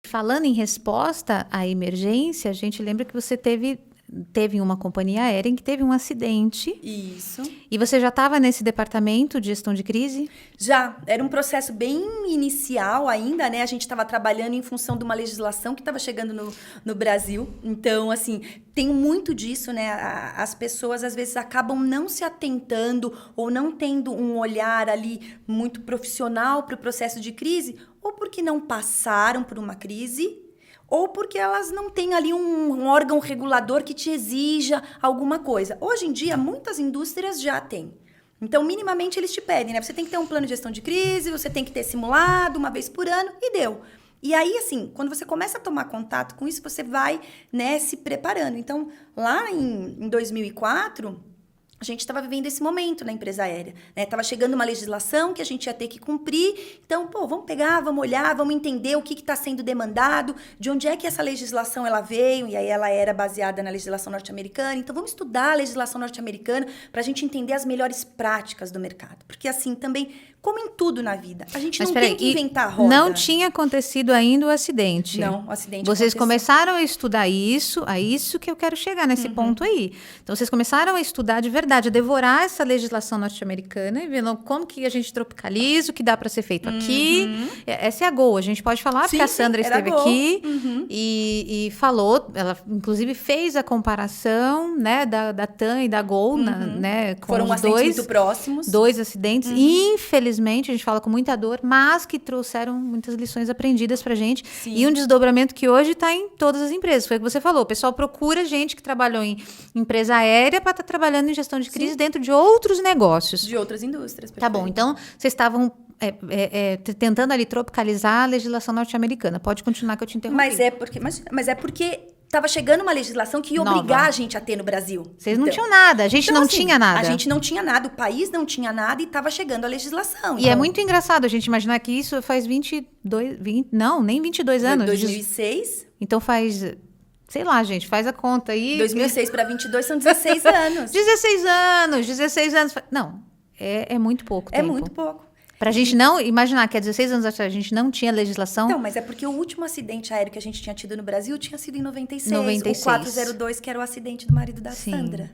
Falando em resposta à emergência, a gente lembra que você teve em uma companhia aérea em que teve um acidente. Isso. E você já estava nesse departamento de gestão de crise? Já, era um processo bem inicial ainda, né? A gente estava trabalhando em função de uma legislação que estava chegando no Brasil. Então, assim, tem muito disso, né? As pessoas, às vezes, acabam não se atentando ou não tendo um olhar ali muito profissional para o processo de crise, ou porque não passaram por uma crise, ou porque elas não têm ali um órgão regulador que te exija alguma coisa. Hoje em dia, muitas indústrias já têm. Então, minimamente, eles te pedem, né? Você tem que ter um plano de gestão de crise, você tem que ter simulado uma vez por ano, e deu. E aí, assim, quando você começa a tomar contato com isso, você vai, né, se preparando. Então, lá em 2004... a gente estava vivendo esse momento na empresa aérea, né? Tava chegando uma legislação que a gente ia ter que cumprir. Então, vamos pegar, vamos olhar, vamos entender o que está sendo demandado, de onde é que essa legislação ela veio, e aí ela era baseada na legislação norte-americana. Então, vamos estudar a legislação norte-americana para a gente entender as melhores práticas do mercado. Porque, assim, também, como em tudo na vida, a gente não tem que inventar a roda. Não tinha acontecido ainda o acidente. Não, o acidente Vocês aconteceu. começaram a estudar isso, a isso que eu quero chegar, nesse ponto aí. Então, vocês começaram a estudar de verdade, a devorar essa legislação norte-americana e vendo como que a gente tropicaliza, o que dá para ser feito aqui. Essa é a Gol. A gente pode falar, porque a Sandra esteve aqui e falou, ela inclusive fez a comparação, né, da TAM e da Gol, né, com foram os acidentes muito próximos. dois acidentes, infelizmente, a gente fala com muita dor, mas que trouxeram muitas lições aprendidas pra gente. Sim. E um desdobramento que hoje está em todas as empresas. Foi o que você falou. O pessoal procura gente que trabalhou em empresa aérea para estar trabalhando em gestão de crise dentro de outros negócios. De outras indústrias. Tá bom, então vocês estavam tentando ali tropicalizar a legislação norte-americana. Pode continuar que eu te interrompi. Mas é porque estava chegando uma legislação que ia obrigar a gente a ter no Brasil. Vocês não tinham nada, a gente não assim, tinha nada. A gente não tinha nada, o país não tinha nada e estava chegando a legislação. E é muito engraçado a gente imaginar que isso faz 22 anos. 2006. Então faz... Sei lá, gente, faz a conta aí. 2006 para 22 são 16 anos. 16 anos. Não, é muito pouco tempo. É muito pouco. Pra gente não imaginar que há 16 anos atrás a gente não tinha legislação. Não, mas é porque o último acidente aéreo que a gente tinha tido no Brasil tinha sido em 96. 96. O 402, que era o acidente do marido da Sim. Sandra.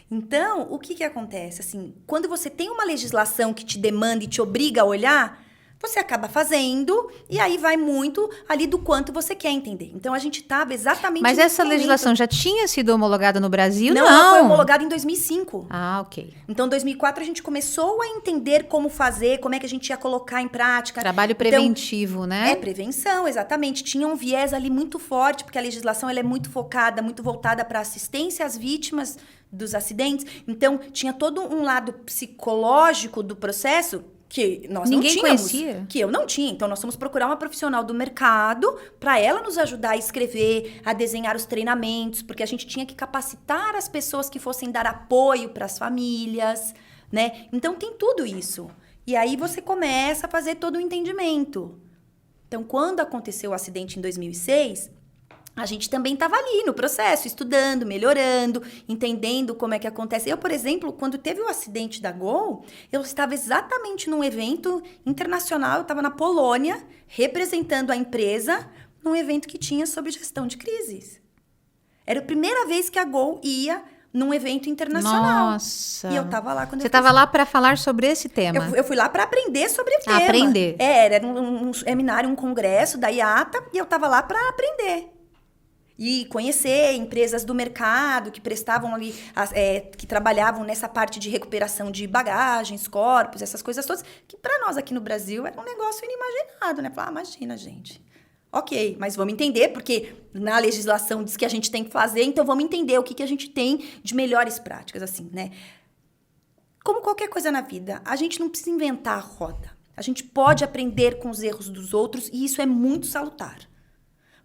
Então, o que acontece? Assim, quando você tem uma legislação que te demanda e te obriga a olhar, você acaba fazendo e aí vai muito ali do quanto você quer entender. Então, a gente estava exatamente... Mas essa legislação já tinha sido homologada no Brasil? Não, ela foi homologada em 2005. Ah, ok. Então, em 2004, a gente começou a entender como fazer, como é que a gente ia colocar em prática. Trabalho preventivo, né? É, prevenção, exatamente. Tinha um viés ali muito forte, porque a legislação ela é muito focada, muito voltada para assistência às vítimas dos acidentes. Então, tinha todo um lado psicológico do processo que nós não tínhamos. Ninguém conhecia? Que eu não tinha. Então, nós fomos procurar uma profissional do mercado para ela nos ajudar a escrever, a desenhar os treinamentos, porque a gente tinha que capacitar as pessoas que fossem dar apoio para as famílias, né? Então, tem tudo isso. E aí, você começa a fazer todo o entendimento. Então, quando aconteceu o acidente em 2006... a gente também estava ali no processo, estudando, melhorando, entendendo como é que acontece. Eu, por exemplo, quando teve o acidente da Gol, eu estava exatamente num evento internacional, eu estava na Polônia, representando a empresa, num evento que tinha sobre gestão de crises. Era a primeira vez que a Gol ia num evento internacional. Nossa! E eu estava lá quando Você estava lá para falar sobre esse tema? Eu fui lá para aprender sobre o tema. Aprender. Era um seminário, um congresso da IATA, e eu estava lá para aprender. E conhecer empresas do mercado que prestavam ali, que trabalhavam nessa parte de recuperação de bagagens, corpos, essas coisas todas, que para nós aqui no Brasil era um negócio inimaginável, né? Falar, imagina, gente. Ok, mas vamos entender, porque na legislação diz que a gente tem que fazer, então vamos entender o que a gente tem de melhores práticas, assim, né? Como qualquer coisa na vida, a gente não precisa inventar a roda. A gente pode aprender com os erros dos outros e isso é muito salutar.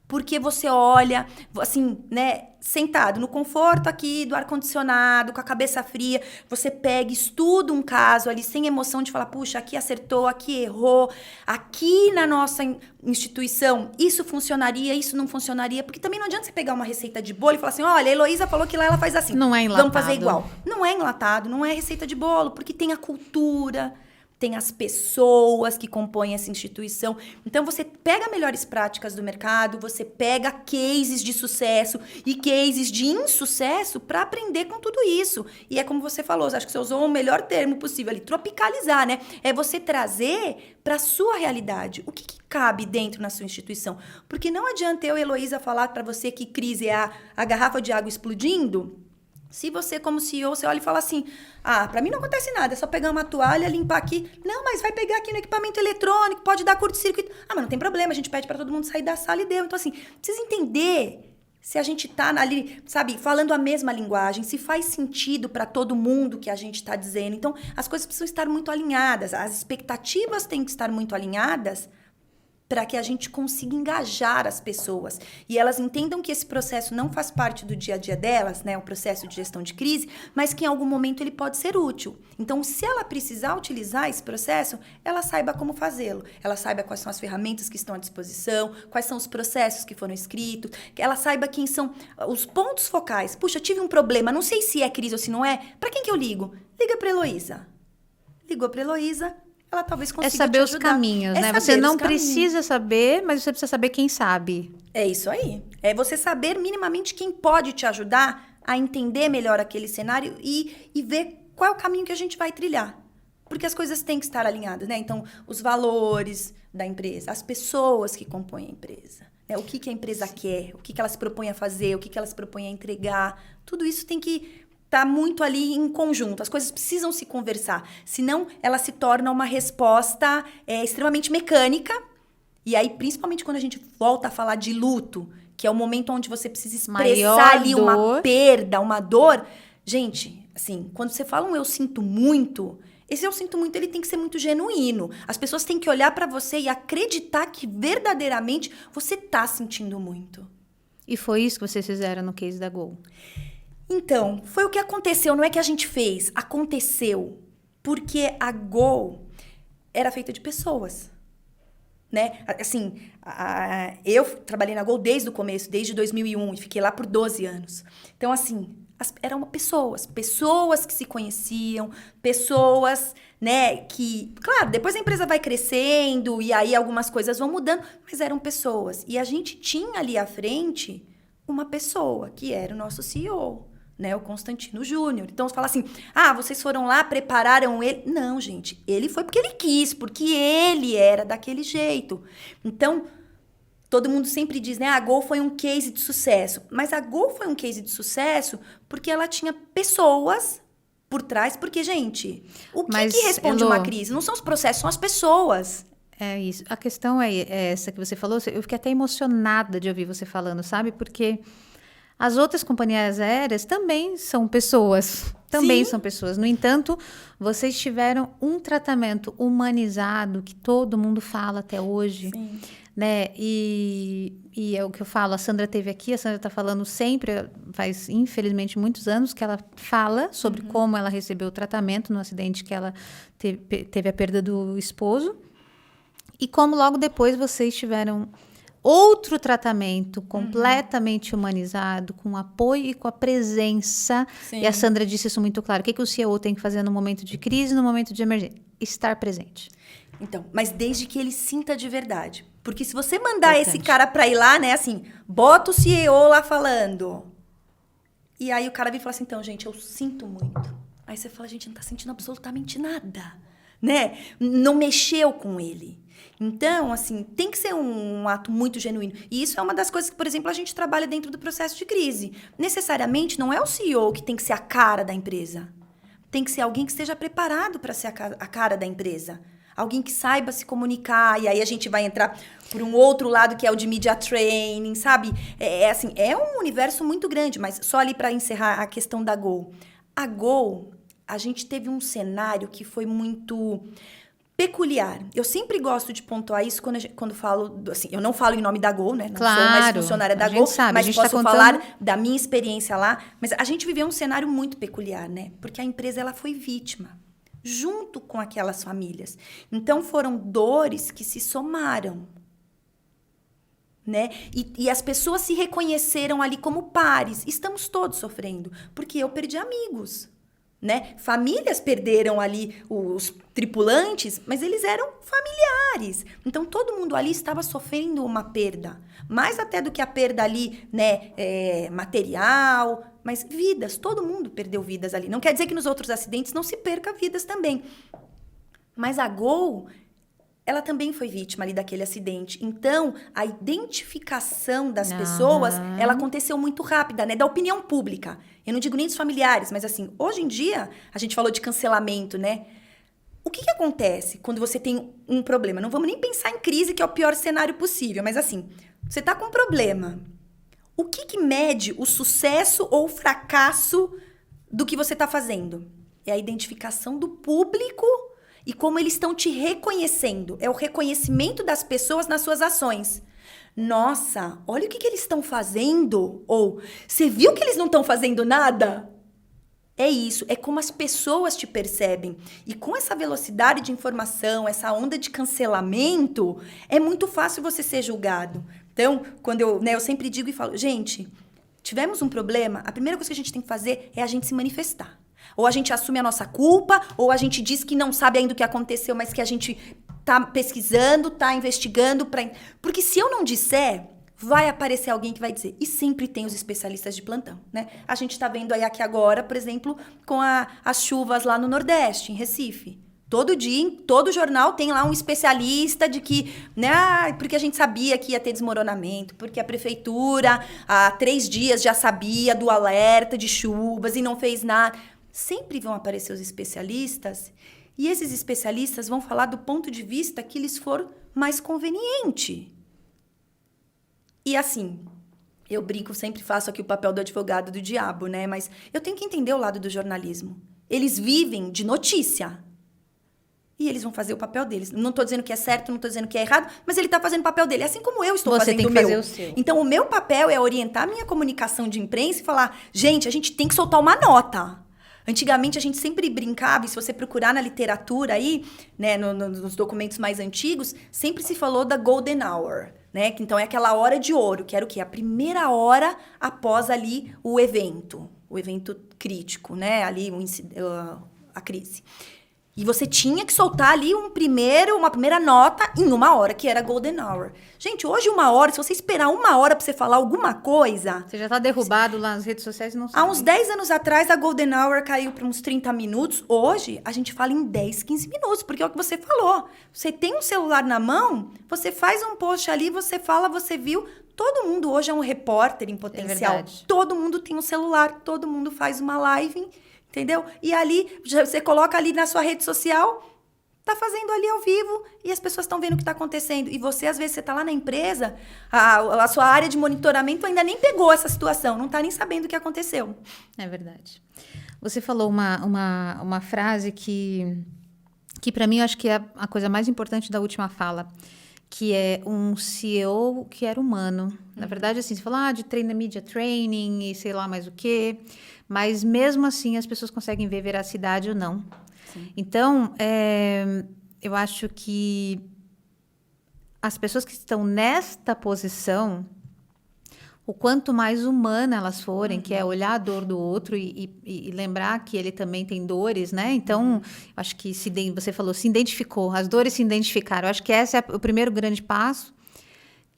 Porque você olha, assim, né, sentado no conforto aqui do ar-condicionado, com a cabeça fria, você pega, estuda um caso ali sem emoção de falar, puxa, aqui acertou, aqui errou, aqui na nossa instituição isso funcionaria, isso não funcionaria, porque também não adianta você pegar uma receita de bolo e falar assim, olha, a Heloísa falou que lá ela faz assim. Não é enlatado. Vamos fazer igual. Não é enlatado, não é receita de bolo, porque tem a cultura, tem as pessoas que compõem essa instituição. Então, você pega melhores práticas do mercado, você pega cases de sucesso e cases de insucesso para aprender com tudo isso. E é como você falou, acho que você usou o melhor termo possível ali, tropicalizar, né? É você trazer para a sua realidade. O que cabe dentro na sua instituição? Porque não adianta eu, Heloísa, falar para você que crise é a garrafa de água explodindo. Se você, como CEO, você olha e fala assim, pra mim não acontece nada, é só pegar uma toalha, limpar aqui. Não, mas vai pegar aqui no equipamento eletrônico, pode dar curto-circuito. Mas não tem problema, a gente pede para todo mundo sair da sala e deu. Então, assim, precisa entender se a gente tá ali, sabe, falando a mesma linguagem, se faz sentido para todo mundo que a gente tá dizendo. Então, as coisas precisam estar muito alinhadas, as expectativas têm que estar muito alinhadas para que a gente consiga engajar as pessoas e elas entendam que esse processo não faz parte do dia a dia delas, né, o processo de gestão de crise, mas que em algum momento ele pode ser útil. Então, se ela precisar utilizar esse processo, ela saiba como fazê-lo, ela saiba quais são as ferramentas que estão à disposição, quais são os processos que foram escritos, que ela saiba quem são os pontos focais. Puxa, tive um problema, não sei se é crise ou se não é, para quem que eu ligo? Liga para Heloísa. Ligou para Heloísa, ela talvez consiga te ajudar. É saber os caminhos, né? Você não precisa saber, mas você precisa saber quem sabe. É isso aí. É você saber minimamente quem pode te ajudar a entender melhor aquele cenário e ver qual é o caminho que a gente vai trilhar. Porque as coisas têm que estar alinhadas, né? Então, os valores da empresa, as pessoas que compõem a empresa, né? O que a empresa quer, o que ela se propõe a fazer, o que ela se propõe a entregar. Tudo isso tem que tá muito ali em conjunto. As coisas precisam se conversar. Senão, ela se torna uma resposta extremamente mecânica. E aí, principalmente quando a gente volta a falar de luto, que é o momento onde você precisa expressar ali uma perda, uma dor. Gente, assim, quando você fala um eu sinto muito, esse eu sinto muito, ele tem que ser muito genuíno. As pessoas têm que olhar para você e acreditar que verdadeiramente você tá sentindo muito. E foi isso que vocês fizeram no case da Gol? Então, foi o que aconteceu, não é que a gente fez, aconteceu. Porque a Gol era feita de pessoas, né? Assim, eu trabalhei na Gol desde o começo, desde 2001, e fiquei lá por 12 anos. Então, assim, eram pessoas que se conheciam, pessoas, né, que... Claro, depois a empresa vai crescendo e aí algumas coisas vão mudando, mas eram pessoas. E a gente tinha ali à frente uma pessoa, que era o nosso CEO, né, o Constantino Júnior. Então, você fala assim, vocês foram lá, prepararam ele. Não, gente, ele foi porque ele quis, porque ele era daquele jeito. Então, todo mundo sempre diz, né, a Gol foi um case de sucesso. Mas a Gol foi um case de sucesso porque ela tinha pessoas por trás. Porque, gente, o que responde uma crise? Não são os processos, são as pessoas. É isso. A questão é essa que você falou. Eu fiquei até emocionada de ouvir você falando, sabe? Porque as outras companhias aéreas também são pessoas. Também Sim. são pessoas. No entanto, vocês tiveram um tratamento humanizado que todo mundo fala até hoje. Sim. Né? E é o que eu falo, a Sandra esteve aqui, a Sandra está falando sempre, faz infelizmente muitos anos que ela fala sobre como ela recebeu o tratamento no acidente que ela teve a perda do esposo. E como logo depois vocês tiveram outro tratamento completamente humanizado, com apoio e com a presença. Sim. E a Sandra disse isso muito claro. O que o CEO tem que fazer no momento de crise, no momento de emergência? Estar presente. Então, mas desde que ele sinta de verdade. Porque se você mandar esse cara pra ir lá, né, assim, bota o CEO lá falando. E aí o cara vem e fala assim, então, gente, eu sinto muito. Aí você fala, gente, não tá sentindo absolutamente nada, né? Não mexeu com ele. Então, assim, tem que ser um ato muito genuíno. E isso é uma das coisas que, por exemplo, a gente trabalha dentro do processo de crise. Necessariamente, não é o CEO que tem que ser a cara da empresa. Tem que ser alguém que esteja preparado para ser a cara da empresa. Alguém que saiba se comunicar. E aí a gente vai entrar por um outro lado, que é o de media training, sabe? Assim, é um universo muito grande, mas só ali para encerrar a questão da Gol. A Gol, a gente teve um cenário que foi muito peculiar. Eu sempre gosto de pontuar isso quando falo... Assim, eu não falo em nome da Gol, né? Não sou mais funcionária da Gol, mas posso falar da minha experiência lá. Mas a gente viveu um cenário muito peculiar, né? Porque a empresa ela foi vítima, junto com aquelas famílias. Então, foram dores que se somaram, né? E as pessoas se reconheceram ali como pares. Estamos todos sofrendo, porque eu perdi amigos. né? Famílias perderam ali os tripulantes, mas eles eram familiares. Então, todo mundo ali estava sofrendo uma perda. Mais até do que a perda ali, né, material, mas vidas. Todo mundo perdeu vidas ali. Não quer dizer que nos outros acidentes não se perca vidas também. Mas a Gol, ela também foi vítima ali daquele acidente. Então, a identificação das pessoas, ela aconteceu muito rápida, né? Da opinião pública. Eu não digo nem dos familiares, mas assim, hoje em dia, a gente falou de cancelamento, né? O que acontece quando você tem um problema? Não vamos nem pensar em crise, que é o pior cenário possível, mas assim, você tá com um problema. O que mede o sucesso ou o fracasso do que você tá fazendo? É a identificação do público e como eles estão te reconhecendo. É o reconhecimento das pessoas nas suas ações. Nossa, olha o que eles estão fazendo. Ou, você viu que eles não estão fazendo nada? É isso, é como as pessoas te percebem. E com essa velocidade de informação, essa onda de cancelamento, é muito fácil você ser julgado. Então, quando eu sempre digo e falo, gente, tivemos um problema, a primeira coisa que a gente tem que fazer é a gente se manifestar. Ou a gente assume a nossa culpa, ou a gente diz que não sabe ainda o que aconteceu, mas que a gente tá pesquisando, tá investigando. Porque se eu não disser, vai aparecer alguém que vai dizer. E sempre tem os especialistas de plantão, né? A gente tá vendo aí aqui agora, por exemplo, com as chuvas lá no Nordeste, em Recife. Todo dia, em todo jornal, tem lá um especialista de que, né? Porque a gente sabia que ia ter desmoronamento, porque a prefeitura há 3 dias já sabia do alerta de chuvas e não fez nada. Sempre vão aparecer os especialistas e esses especialistas vão falar do ponto de vista que lhes for mais conveniente. E assim, eu brinco, sempre faço aqui o papel do advogado do diabo, né? Mas eu tenho que entender o lado do jornalismo. Eles vivem de notícia. E eles vão fazer o papel deles. Não estou dizendo que é certo, não estou dizendo que é errado, mas ele está fazendo o papel dele, assim como eu estou fazendo o meu. Você tem que fazer o seu. Então, o meu papel é orientar a minha comunicação de imprensa e falar, gente, a gente tem que soltar uma nota. Antigamente, a gente sempre brincava, e se você procurar na literatura aí, né, nos documentos mais antigos, sempre se falou da golden hour, né? Que então é aquela hora de ouro, que era o quê? A primeira hora após ali o evento crítico, né? Ali a crise. E você tinha que soltar ali uma primeira nota em 1 hora, que era Golden Hour. Gente, hoje 1 hora, se você esperar 1 hora pra você falar alguma coisa... Você já tá derrubado lá nas redes sociais e não sabe. Há uns 10 anos atrás, a Golden Hour caiu para uns 30 minutos. Hoje, a gente fala em 10, 15 minutos, porque é o que você falou. Você tem um celular na mão, você faz um post ali, você fala, você viu... Todo mundo hoje é um repórter em potencial. É verdade. Todo mundo tem um celular, todo mundo faz uma live... Entendeu? E ali, você coloca ali na sua rede social, tá fazendo ali ao vivo e as pessoas estão vendo o que tá acontecendo. E você, às vezes, você tá lá na empresa, a sua área de monitoramento ainda nem pegou essa situação, não tá nem sabendo o que aconteceu. É verdade. Você falou uma frase que para mim, eu acho que é a coisa mais importante da última fala, que é um CEO que era humano. Na verdade, assim, você fala de media training e sei lá mais o quê, mas mesmo assim as pessoas conseguem ver veracidade ou não. Sim. Então, eu acho que as pessoas que estão nesta posição, o quanto mais humana elas forem, que é olhar a dor do outro e lembrar que ele também tem dores, né? Então, acho que você falou, se identificou, as dores se identificaram. Eu acho que esse é o primeiro grande passo,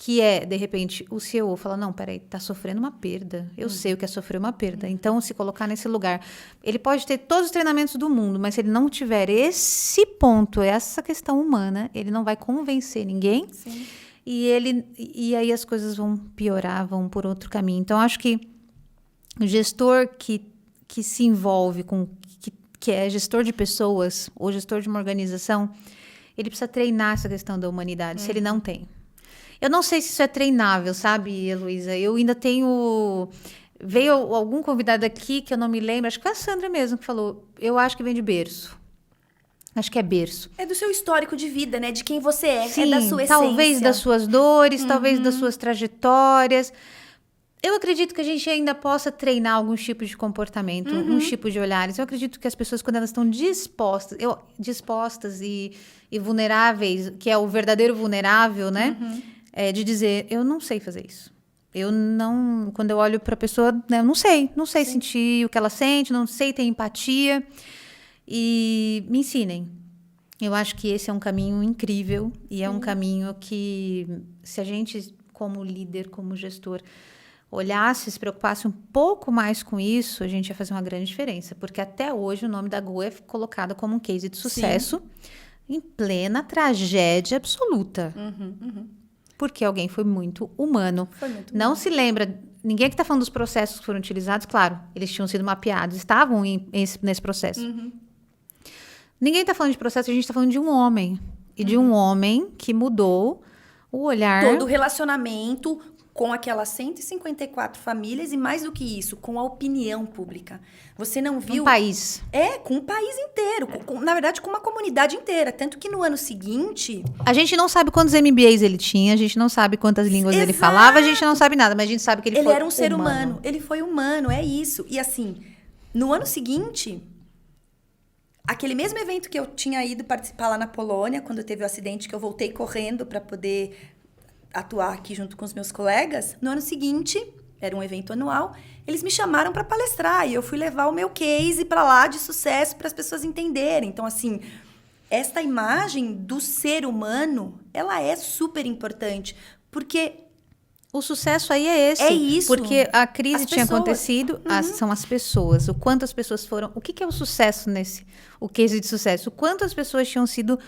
que é, de repente, o CEO fala, não, peraí, tá sofrendo uma perda. Eu sei o que é sofrer uma perda. Então, se colocar nesse lugar. Ele pode ter todos os treinamentos do mundo, mas se ele não tiver esse ponto, essa questão humana, ele não vai convencer ninguém. Sim. E aí as coisas vão piorar, vão por outro caminho. Então, acho que o gestor que se envolve com... que é gestor de pessoas, ou gestor de uma organização, ele precisa treinar essa questão da humanidade, se ele não tem. Eu não sei se isso é treinável, sabe, Heloísa? Eu ainda tenho... Veio algum convidado aqui que eu não me lembro, acho que foi a Sandra mesmo que falou, eu acho que vem de berço. Acho que é berço. É do seu histórico de vida, né? De quem você é. Sim, é da sua essência. Talvez das suas dores, talvez das suas trajetórias. Eu acredito que a gente ainda possa treinar alguns tipos de comportamento, alguns tipos de olhares. Eu acredito que as pessoas, quando elas estão dispostas e vulneráveis, que é o verdadeiro vulnerável, né? De dizer, eu não sei fazer isso. Eu não, quando eu olho para a pessoa, né, eu não sei sentir o que ela sente, não sei ter empatia. E me ensinem. Eu acho que esse é um caminho incrível e é um caminho que, se a gente, como líder, como gestor, olhasse, se preocupasse um pouco mais com isso, a gente ia fazer uma grande diferença. Porque até hoje o nome da Go é colocado como um case de sucesso em plena tragédia absoluta. Porque alguém foi muito humano. Não se lembra, ninguém que está falando dos processos que foram utilizados, claro, eles tinham sido mapeados, estavam nesse processo. Ninguém está falando de processo, a gente está falando de um homem. E de um homem que mudou o olhar. Todo o relacionamento com aquelas 154 famílias e, mais do que isso, com a opinião pública. Você não viu... Um país. Com o país inteiro. Na verdade, com uma comunidade inteira. Tanto que no ano seguinte... A gente não sabe quantos MBAs ele tinha, a gente não sabe quantas línguas ele falava, a gente não sabe nada, mas a gente sabe que ele foi era um ser humano. Ele foi humano, é isso. E assim, no ano seguinte... Aquele mesmo evento que eu tinha ido participar lá na Polônia, quando teve o acidente, que eu voltei correndo para poder atuar aqui junto com os meus colegas, no ano seguinte, era um evento anual, eles me chamaram para palestrar e eu fui levar o meu case para lá de sucesso para as pessoas entenderem. Então, assim, esta imagem do ser humano, ela é super importante, porque... O sucesso aí é esse. É isso. Porque a crise tinha pessoas. acontecido, são as pessoas. O quanto as pessoas foram... O que é o sucesso o case de sucesso? O quanto as pessoas tinham sido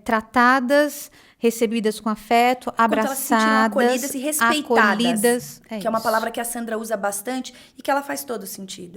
tratadas, recebidas com afeto, abraçadas, acolhidas e respeitadas. Acolhidas. Que é uma palavra que a Sandra usa bastante e que ela faz todo sentido.